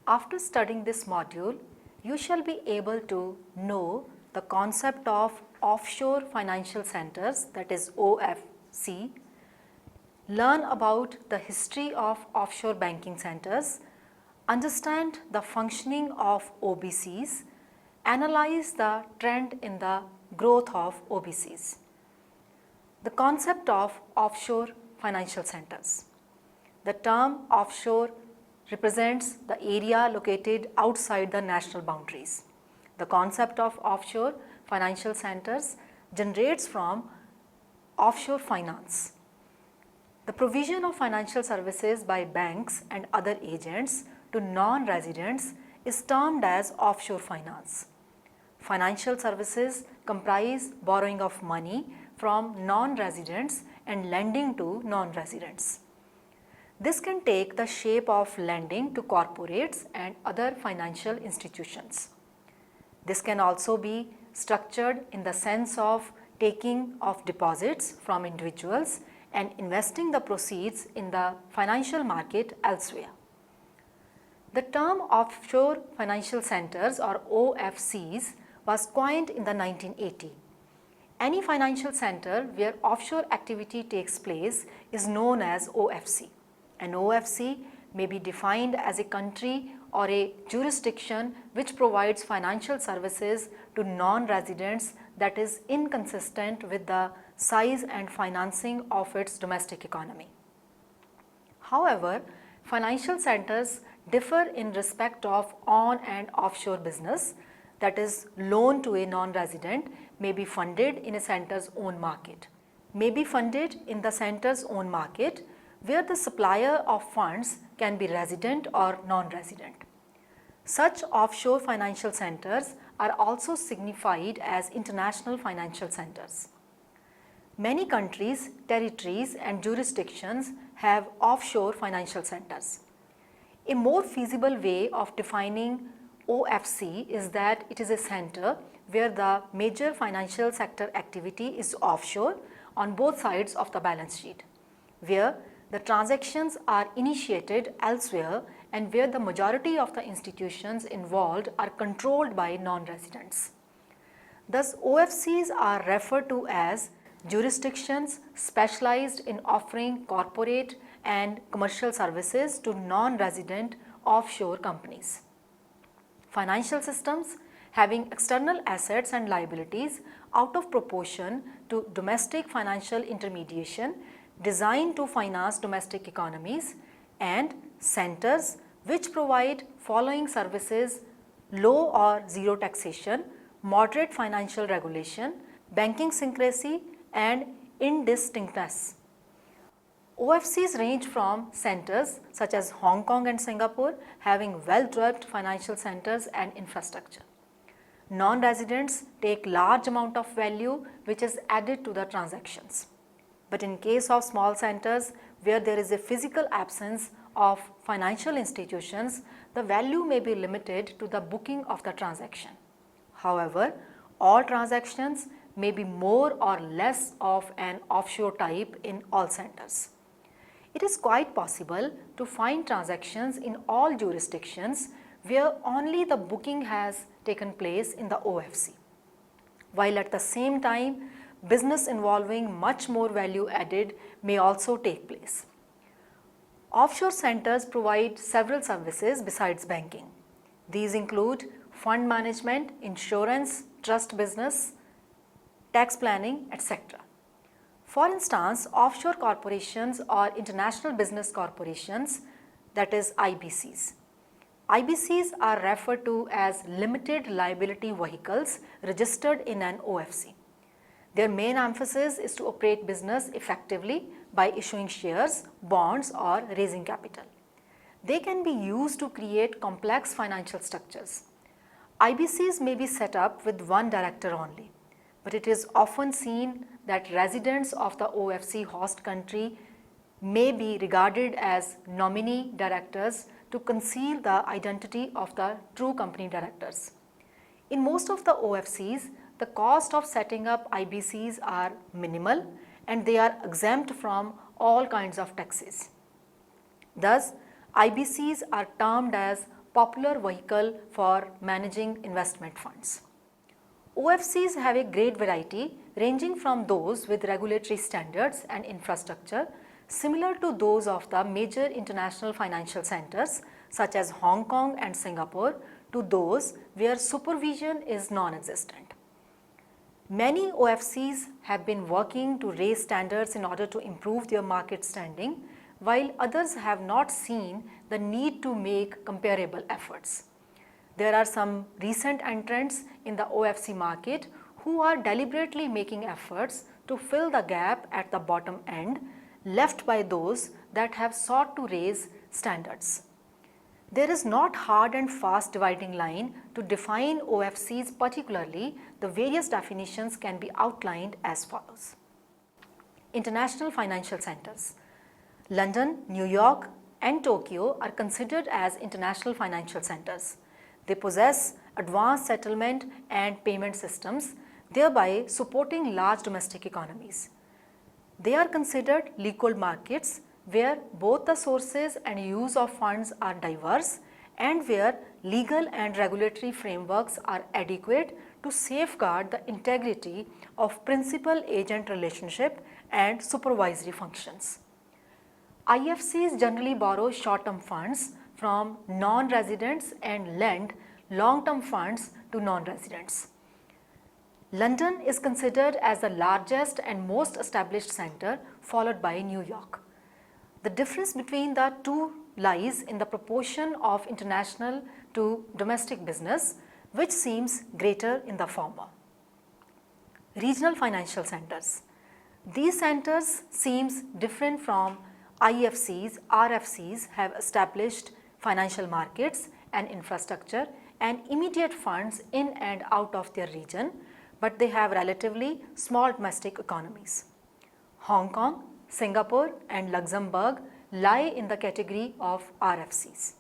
After studying this module, you shall be able to know the concept of offshore financial centers, that is OFC, learn about the history of offshore banking centers, understand the functioning of OBCs, analyze the trend in the growth of OBCs. The concept of offshore financial centers. The term offshore represents the area located outside the national boundaries. The concept of offshore financial centers generates from offshore finance. The provision of financial services by banks and other agents to non-residents is termed as offshore finance. Financial services comprise borrowing of money from non-residents and lending to non-residents. This can take the shape of lending to corporates and other financial institutions. This can also be structured in the sense of taking of deposits from individuals and investing the proceeds in the financial market elsewhere. The term offshore financial centers or OFCs was coined in the 1980s. Any financial center where offshore activity takes place is known as OFC. An OFC may be defined as a country or a jurisdiction which provides financial services to non-residents that is inconsistent with the size and financing of its domestic economy. However, financial centers differ in respect of on and offshore business, that is, loan to a non-resident may be funded in a center's own market, may be funded in the center's own market where the supplier of funds can be resident or non-resident. Such offshore financial centers are also signified as international financial centers. Many countries, territories and jurisdictions have offshore financial centers. A more feasible way of defining OFC is that it is a center where the major financial sector activity is offshore on both sides of the balance sheet, where the transactions are initiated elsewhere and where the majority of the institutions involved are controlled by non-residents. Thus, OFCs are referred to as jurisdictions specialized in offering corporate and commercial services to non-resident offshore companies. Financial systems having external assets and liabilities out of proportion to domestic financial intermediation designed to finance domestic economies, and centers which provide following services: low or zero taxation, moderate financial regulation, banking secrecy and indistinctness. OFCs range from centers such as Hong Kong and Singapore having well-developed financial centers and infrastructure. Non-residents take large amount of value which is added to the transactions. But in case of small centers where there is a physical absence of financial institutions, the value may be limited to the booking of the transaction. However, all transactions may be more or less of an offshore type in all centers. It is quite possible to find transactions in all jurisdictions where only the booking has taken place in the OFC, while at the same time business involving much more value added may also take place. Offshore centers provide several services besides banking. These include fund management, insurance, trust business, tax planning, etc. For instance, offshore corporations or international business corporations, that is IBCs. IBCs are referred to as limited liability vehicles registered in an OFC. Their main emphasis is to operate business effectively by issuing shares, bonds or raising capital. They can be used to create complex financial structures. IBCs may be set up with one director only, but it is often seen that residents of the OFC host country may be regarded as nominee directors to conceal the identity of the true company directors. In most of the OFCs, the cost of setting up IBCs are minimal and they are exempt from all kinds of taxes. Thus, IBCs are termed as popular vehicle for managing investment funds. OFCs have a great variety ranging from those with regulatory standards and infrastructure similar to those of the major international financial centers such as Hong Kong and Singapore to those where supervision is non-existent. Many OFCs have been working to raise standards in order to improve their market standing, while others have not seen the need to make comparable efforts. There are some recent entrants in the OFC market who are deliberately making efforts to fill the gap at the bottom end left by those that have sought to raise standards. There is not hard and fast dividing line to define OFCs, particularly the various definitions can be outlined as follows. International financial centers. London, New York and Tokyo are considered as international financial centers. They possess advanced settlement and payment systems, thereby supporting large domestic economies. They are considered liquid markets where both the sources and use of funds are diverse and where legal and regulatory frameworks are adequate to safeguard the integrity of principal-agent relationship and supervisory functions. IFCs generally borrow short-term funds from non-residents and lend long-term funds to non-residents. London is considered as the largest and most established center, followed by New York. The difference between the two lies in the proportion of international to domestic business, which seems greater in the former. Regional financial centers. These centers seems different from IFCs. RFCs have established financial markets and infrastructure and immediate funds in and out of their region, but they have relatively small domestic economies. Hong Kong, Singapore and Luxembourg lie in the category of RFCs.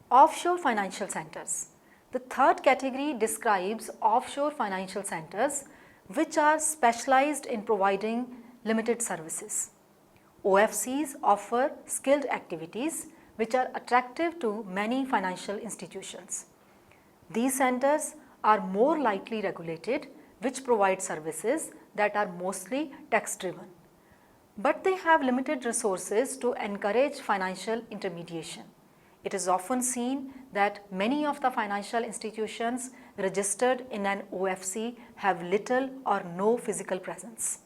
Offshore financial centers. The third category describes offshore financial centers which are specialized in providing limited services. OFCs offer skilled activities which are attractive to many financial institutions. These centers are more lightly regulated, which provide services that are mostly tax-driven. But they have limited resources to encourage financial intermediation. It is often seen that many of the financial institutions registered in an OFC have little or no physical presence.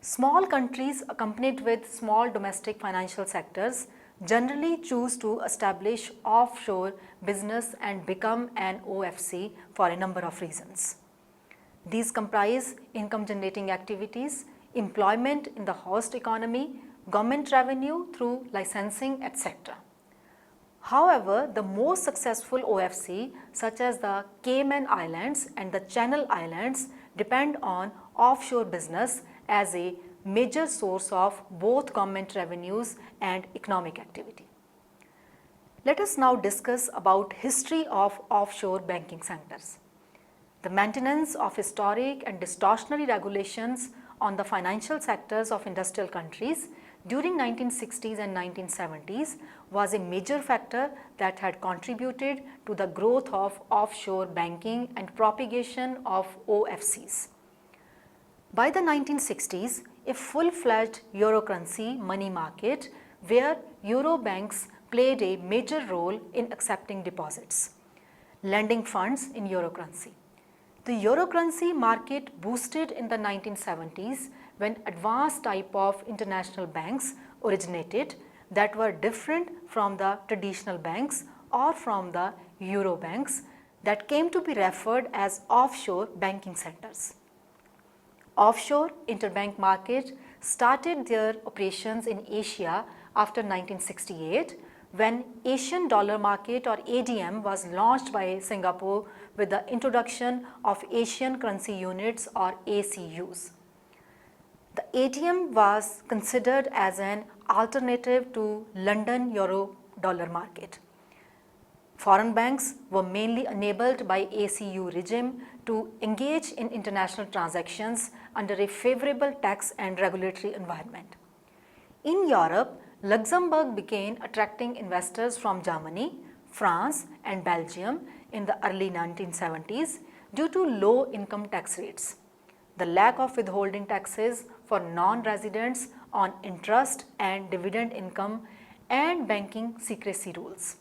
Small countries accompanied with small domestic financial sectors generally choose to establish offshore business and become an OFC for a number of reasons. These comprise income generating activities, employment in the host economy, government revenue through licensing, etc. However, the most successful OFC such as the Cayman Islands and the Channel Islands depend on offshore business as a major source of both government revenues and economic activity. Let us now discuss about history of offshore banking centers. The maintenance of historic and distortionary regulations on the financial sectors of industrial countries during 1960s and 1970s was a major factor that had contributed to the growth of offshore banking and propagation of OFCs. By the 1960s, a full-fledged euro currency money market where euro banks played a major role in accepting deposits, lending funds in euro currency. The euro currency market boosted in the 1970s when advanced type of international banks originated that were different from the traditional banks or from the euro banks that came to be referred as offshore banking centers. Offshore interbank market started their operations in Asia after 1968 when Asian Dollar Market or ADM was launched by Singapore with the introduction of Asian Currency Units or ACUs. The ADM was considered as an alternative to London Euro Dollar Market. Foreign banks were mainly enabled by ACU regime to engage in international transactions under a favorable tax and regulatory environment. In Europe, Luxembourg began attracting investors from Germany, France and Belgium in the early 1970s due to low income tax rates, the lack of withholding taxes for non-residents on interest and dividend income, and banking secrecy rules.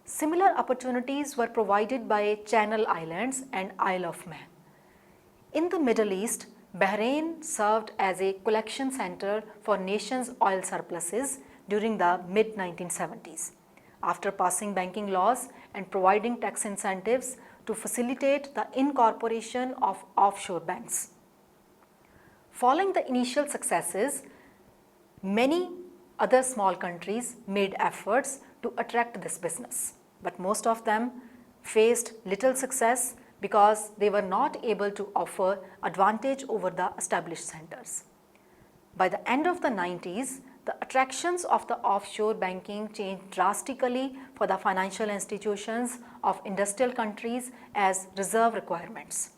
Similar opportunities were provided by Channel Islands and Isle of Man. In the Middle East, Bahrain served as a collection center for nations' oil surpluses during the mid-1970s, after passing banking laws and providing tax incentives to facilitate the incorporation of offshore banks. Following the initial successes, many other small countries made efforts to attract this business, but most of them faced little success because they were not able to offer advantage over the established centers. By the end of the 90s, the attractions of the offshore banking changed drastically for the financial institutions of industrial countries as reserve requirements.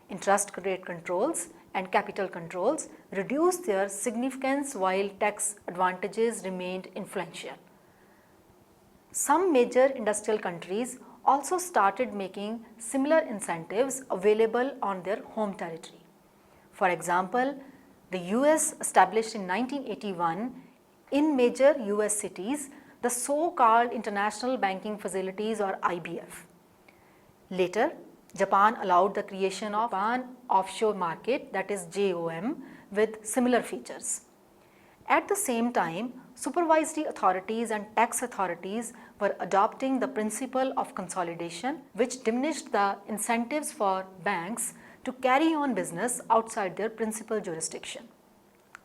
Interest rate controls and capital controls reduced their significance while tax advantages remained influential. Some major industrial countries also started making similar incentives available on their home territory. For example, the US established in 1981 in major US cities the so-called International Banking Facilities or IBF. Later, Japan allowed the creation of Japan Offshore Market, that is JOM, with similar features. At the same time, supervisory authorities and tax authorities were adopting the principle of consolidation, which diminished the incentives for banks to carry on business outside their principal jurisdiction.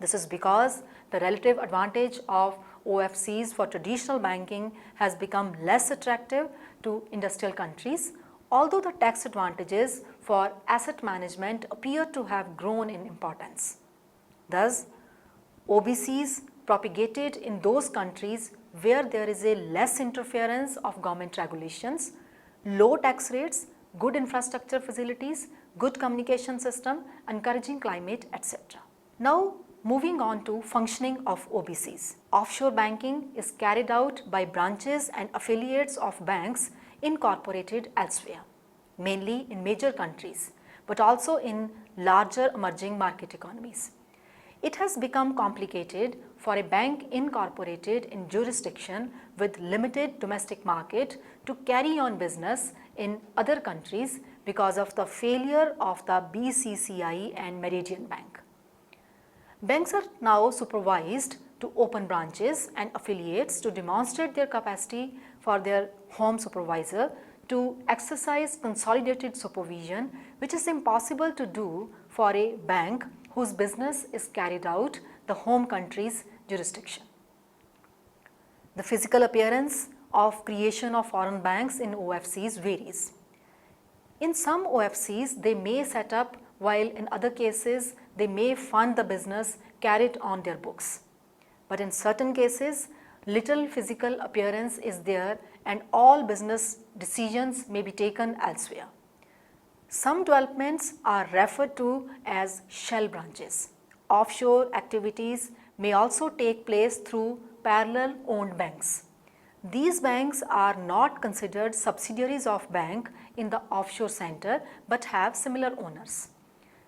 This is because the relative advantage of OFCs for traditional banking has become less attractive to industrial countries, although the tax advantages for asset management appear to have grown in importance. Thus, OBCs propagated in those countries where there is a less interference of government regulations, low tax rates, good infrastructure facilities, good communication system, encouraging climate, etc. Now, moving on to functioning of OBCs. Offshore banking is carried out by branches and affiliates of banks incorporated elsewhere, mainly in major countries, but also in larger emerging market economies. It has become complicated for a bank incorporated in jurisdiction with limited domestic market to carry on business in other countries because of the failure of the BCCI and Meridian Bank. Banks are now supervised to open branches and affiliates to demonstrate their capacity for their home supervisor to exercise consolidated supervision, which is impossible to do for a bank whose business is carried out the home country's jurisdiction. The physical appearance of creation of foreign banks in OFCs varies. In some OFCs, they may set up, while in other cases, they may fund the business carried on their books. But in certain cases, little physical appearance is there and all business decisions may be taken elsewhere. Some developments are referred to as shell branches. Offshore activities may also take place through parallel owned banks. These banks are not considered subsidiaries of bank in the offshore center but have similar owners.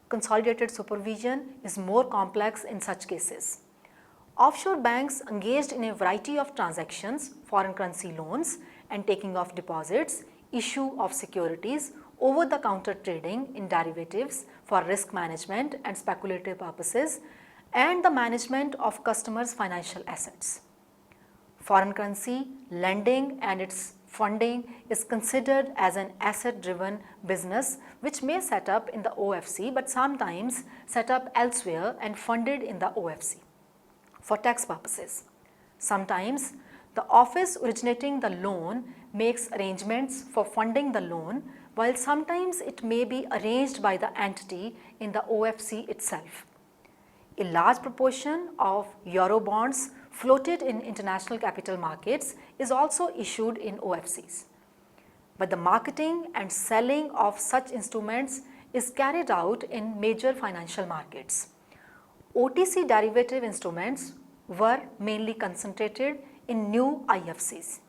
Consolidated supervision is more complex in such cases. Offshore banks engaged in a variety of transactions, foreign currency loans and taking of deposits, issue of securities, over-the-counter trading in derivatives for risk management and speculative purposes, and the management of customers' financial assets. Foreign currency lending and its funding is considered as an asset-driven business which may set up in the OFC but sometimes set up elsewhere and funded in the OFC for tax purposes. Sometimes the office originating the loan makes arrangements for funding the loan, while sometimes it may be arranged by the entity in the OFC itself. A large proportion of Eurobonds floated in international capital markets is also issued in OFCs. But the marketing and selling of such instruments is carried out in major financial markets. OTC derivative instruments were mainly concentrated in new IFCs.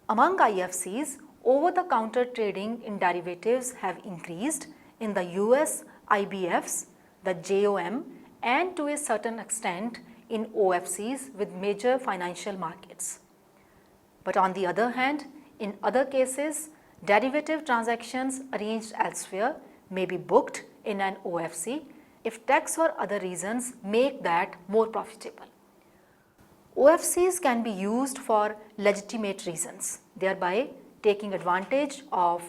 Among IFCs, over-the-counter trading in derivatives have increased in the US IBFs, the JOM, and to a certain extent in OFCs with major financial markets. But on the other hand, in other cases, derivative transactions arranged elsewhere may be booked in an OFC if tax or other reasons make that more profitable. OFCs can be used for legitimate reasons, thereby taking advantage of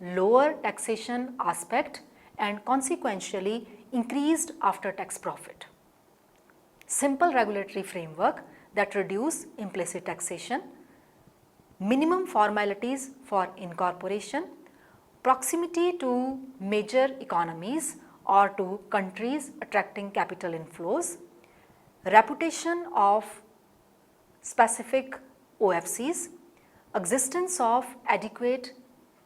lower taxation aspect and consequentially increased after-tax profit. Simple regulatory framework that reduce implicit taxation, minimum formalities for incorporation, proximity to major economies or to countries attracting capital inflows, reputation of specific OFCs, existence of adequate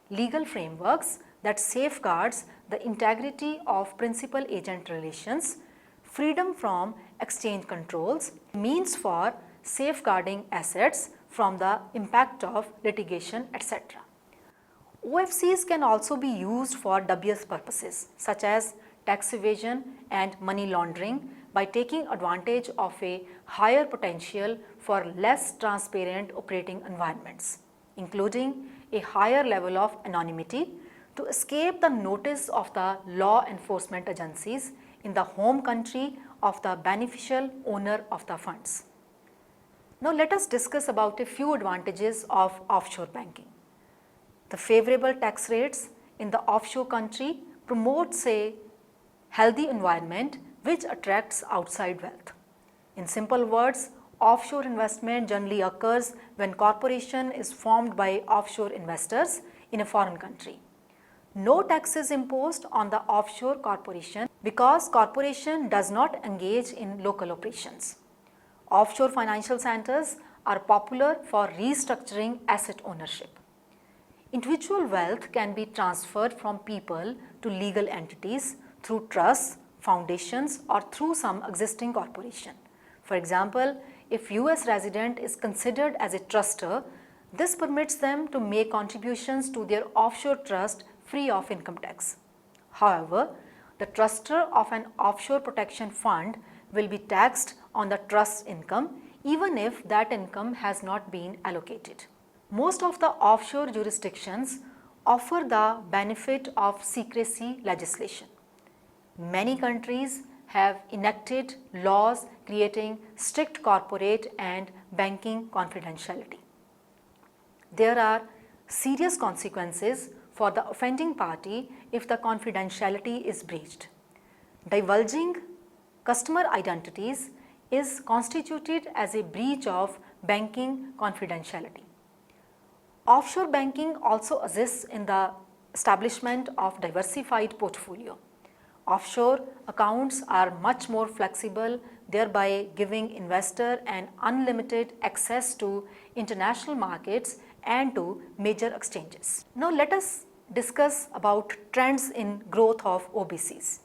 legal frameworks that safeguards the integrity of principal-agent relations, freedom from exchange controls, means for safeguarding assets from the impact of litigation, etc. OFCs can also be used for dubious purposes such as tax evasion and money laundering by taking advantage of a higher potential for less transparent operating environments, including a higher level of anonymity to escape the notice of the law enforcement agencies in the home country of the beneficial owner of the funds. Now let us discuss about a few advantages of offshore banking. The favorable tax rates in the offshore country promotes a healthy environment which attracts outside wealth. In simple words, offshore investment generally occurs when corporation is formed by offshore investors in a foreign country. No tax is imposed on the offshore corporation because corporation does not engage in local operations. Offshore financial centers are popular for restructuring asset ownership. Individual wealth can be transferred from people to legal entities through trusts, foundations, or through some existing corporation. For example, if US resident is considered as a trustor, this permits them to make contributions to their offshore trust free of income tax. However, the trustor of an offshore protection fund will be taxed on the trust's income even if that income has not been allocated. Most of the offshore jurisdictions offer the benefit of secrecy legislation. Many countries have enacted laws creating strict corporate and banking confidentiality. There are serious consequences for the offending party if the confidentiality is breached. Divulging customer identities is constituted as a breach of banking confidentiality. Offshore banking also assists in the establishment of diversified portfolio. Offshore accounts are much more flexible, thereby giving investor an unlimited access to international markets and to major exchanges. Now let us discuss about trends in growth of OBCs.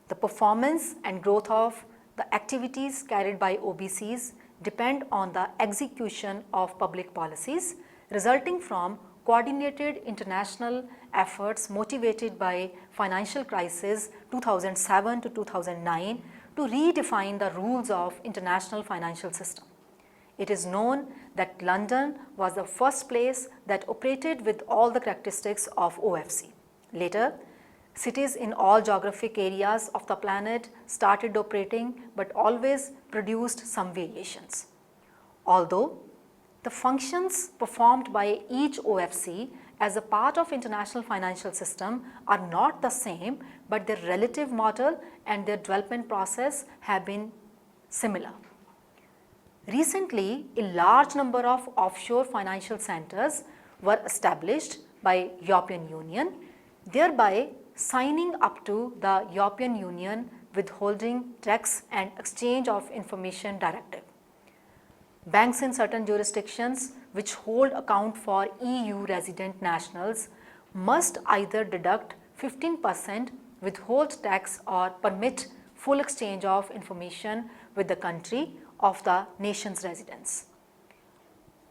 The performance and growth of the activities carried by OBCs depend on the execution of public policies resulting from coordinated international efforts motivated by financial crisis 2007 to 2009 to redefine the rules of international financial system. It is known that London was the first place that operated with all the characteristics of OFC. Later, cities in all geographic areas of the planet started operating but always produced some variations. Although the functions performed by each OFC as a part of international financial system are not the same, but their relative model and their development process have been similar. Recently, a large number of offshore financial centers were established by European Union, thereby signing up to the European Union Withholding Tax and Exchange of Information Directive. Banks in certain jurisdictions which hold account for EU resident nationals must either deduct 15% withhold tax or permit full exchange of information with the country of the nation's residents.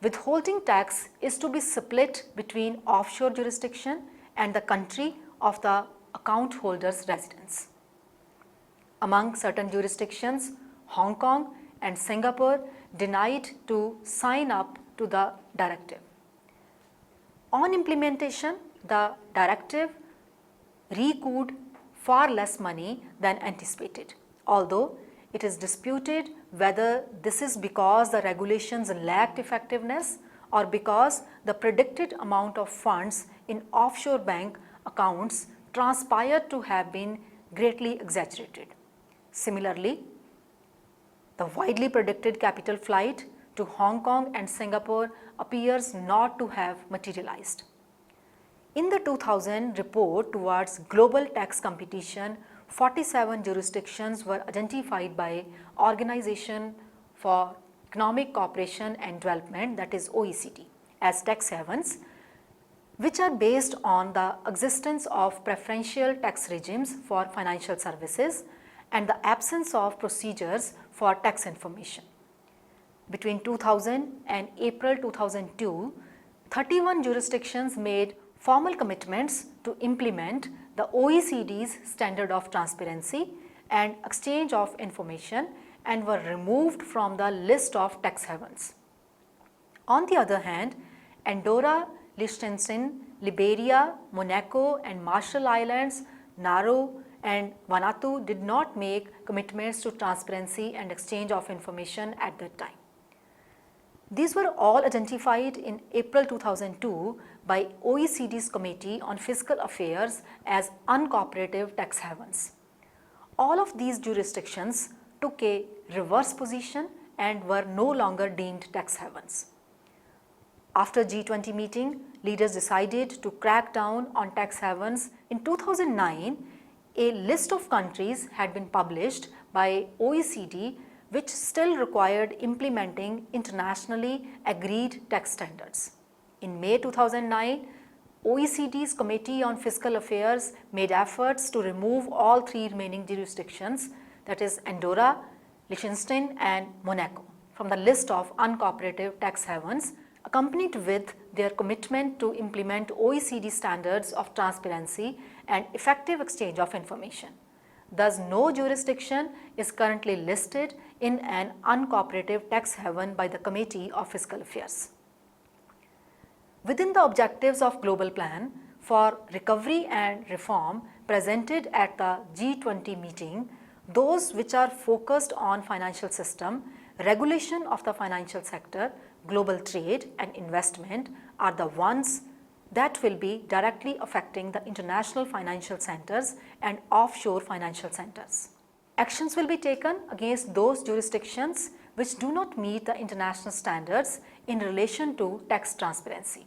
Withholding tax is to be split between offshore jurisdiction and the country of the account holder's residence. Among certain jurisdictions, Hong Kong and Singapore denied to sign up to the directive. On implementation, the directive recouped far less money than anticipated, although it is disputed whether this is because the regulations lacked effectiveness or because the predicted amount of funds in offshore bank accounts transpired to have been greatly exaggerated. Similarly, the widely predicted capital flight to Hong Kong and Singapore appears not to have materialized. In the 2000 report towards global tax competition, 47 jurisdictions were identified by Organization for Economic Cooperation and Development, that is OECD, as tax havens, which are based on the existence of preferential tax regimes for financial services and the absence of procedures for tax information. Between 2000 and April 2002, 31 jurisdictions made formal commitments to implement the OECD's standard of transparency and exchange of information and were removed from the list of tax havens. On the other hand, Andorra, Liechtenstein, Liberia, Monaco and Marshall Islands, Nauru and Vanuatu did not make commitments to transparency and exchange of information at that time. These were all identified in April 2002 by OECD's Committee on Fiscal Affairs as uncooperative tax havens. All of these jurisdictions took a reverse position and were no longer deemed tax havens. After G20 meeting, leaders decided to crack down on tax havens. In 2009, a list of countries had been published by OECD which still required implementing internationally agreed tax standards. In May 2009, OECD's Committee on Fiscal Affairs made efforts to remove all three remaining jurisdictions, that is Andorra, Liechtenstein and Monaco, from the list of uncooperative tax havens, accompanied with their commitment to implement OECD standards of transparency and effective exchange of information. Thus, no jurisdiction is currently listed in an uncooperative tax haven by the Committee of Fiscal Affairs. Within the objectives of Global Plan for Recovery and Reform presented at the G20 meeting, those which are focused on financial system, regulation of the financial sector, global trade and investment are the ones that will be directly affecting the international financial centers and offshore financial centers. Actions will be taken against those jurisdictions which do not meet the international standards in relation to tax transparency.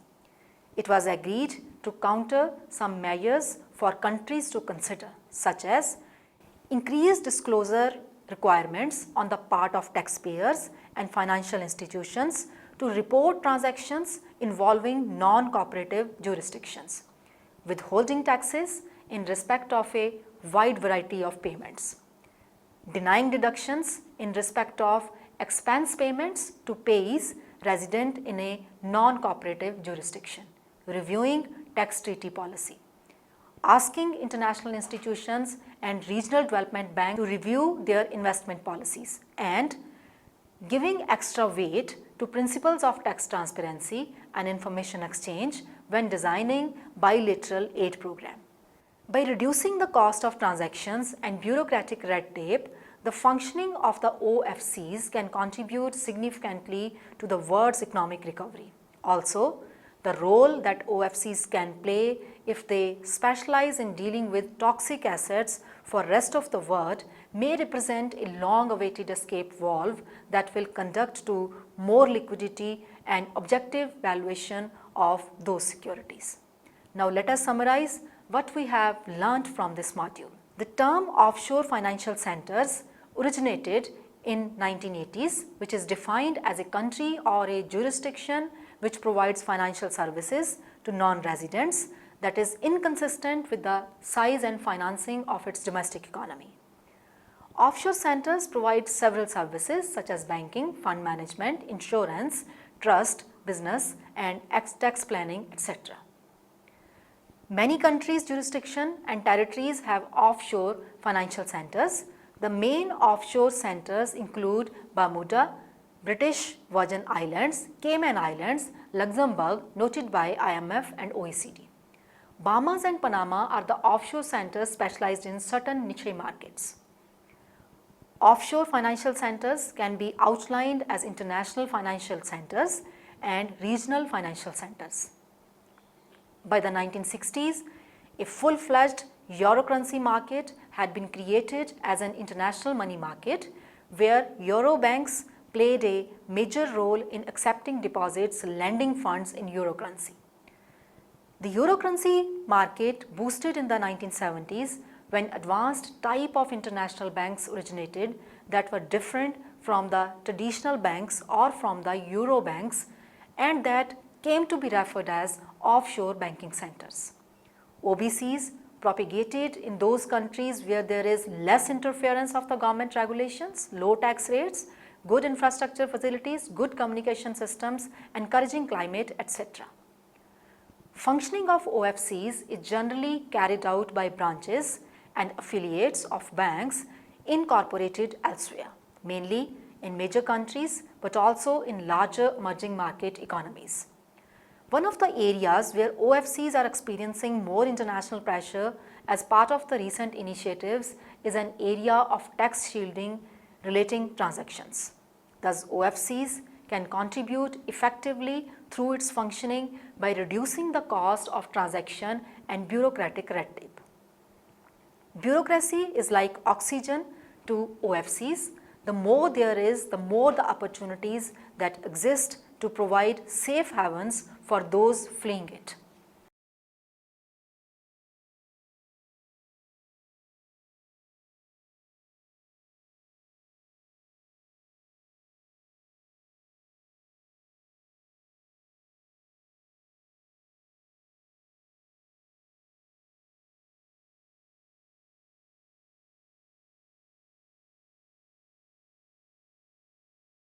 It was agreed to counter some measures for countries to consider, such as increased disclosure requirements on the part of taxpayers and financial institutions to report transactions involving non-cooperative jurisdictions, withholding taxes in respect of a wide variety of payments, denying deductions in respect of expense payments to payees resident in a non-cooperative jurisdiction, reviewing tax treaty policy, asking international institutions and regional development banks to review their investment policies, and giving extra weight to principles of tax transparency and information exchange when designing bilateral aid program. By reducing the cost of transactions and bureaucratic red tape, the functioning of the OFCs can contribute significantly to the world's economic recovery. Also, the role that OFCs can play if they specialize in dealing with toxic assets for rest of the world may represent a long-awaited escape valve that will conduct to more liquidity and objective valuation of those securities. Now let us summarize what we have learned from this module. The term offshore financial centers originated in 1980s, which is defined as a country or a jurisdiction which provides financial services to non-residents that is inconsistent with the size and financing of its domestic economy. Offshore centers provide several services such as banking, fund management, insurance, trust, business, and tax planning, etc. Many countries' jurisdiction and territories have offshore financial centers. The main offshore centers include Bermuda, British Virgin Islands, Cayman Islands, Luxembourg, noted by IMF and OECD. Bahamas and Panama are the offshore centers specialized in certain niche markets. Offshore financial centers can be outlined as international financial centers and regional financial centers. By the 1960s, a full-fledged euro currency market had been created as an international money market where euro banks played a major role in accepting deposits, lending funds in euro currency. The euro currency market boosted in the 1970s when advanced type of international banks originated that were different from the traditional banks or from the euro banks and that came to be referred as offshore banking centers. OBCs propagated in those countries where there is less interference of the government regulations, low tax rates, good infrastructure facilities, good communication systems, encouraging climate, etc. Functioning of OFCs is generally carried out by branches and affiliates of banks incorporated elsewhere, mainly in major countries but also in larger emerging market economies. One of the areas where OFCs are experiencing more international pressure as part of the recent initiatives is an area of tax shielding relating transactions. Thus, OFCs can contribute effectively through its functioning by reducing the cost of transaction and bureaucratic red tape. Bureaucracy is like oxygen to OFCs. The more there is, the more the opportunities that exist to provide safe havens for those fleeing it.